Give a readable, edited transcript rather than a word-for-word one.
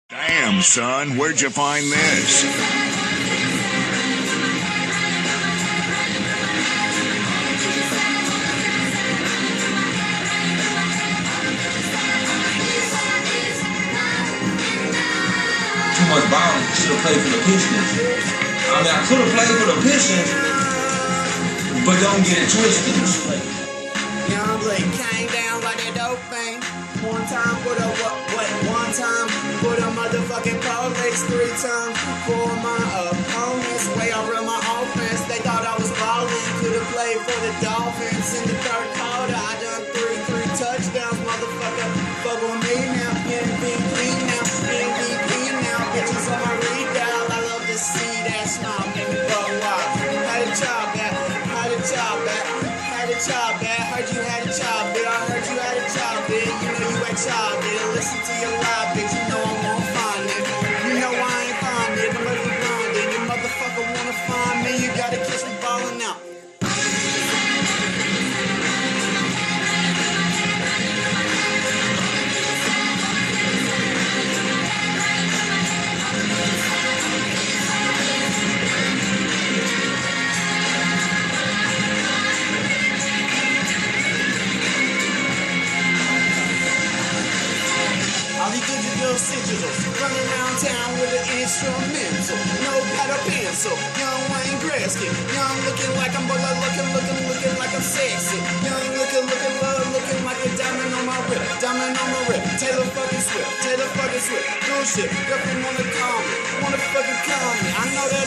Damn, son, where'd you find this? Too much balling. Should have played for the Pistons. I mean, I could have played for the Pistons, but don't get it twisted. Young Blake came down like that dope thing. One time for the what? One time for the motherfucking police. 3 times for my opponents. Way I run my offense. They thought I was balling. Could have played for the Dolphins in the third quarter. I done three touchdowns, motherfucker. Fuck with me now. MVP now. MVP now. Bitches on my redial. I love to see that snob nigga buck wild. Had a job at. Had a job at. Had a job at. Heard you had a job, bitch. I heard you had a job, bitch. You know you at job, bitch. Listen to your live, bitch. You know I won't find it. You know I ain't find it. I'm looking blind, and you motherfucker wanna find me. You gotta catch me ballin' out. All these digital sigils running around town with an instrumental, no pad or pencil. Young Wayne Gretzky, young looking like I'm looking like I'm sexy. Young looking like a diamond on my whip, diamond on my whip. Taylor fucking Swift, Taylor fucking Swift. Good shit, girlfriend wanna call me, wanna fucking call me. I know that.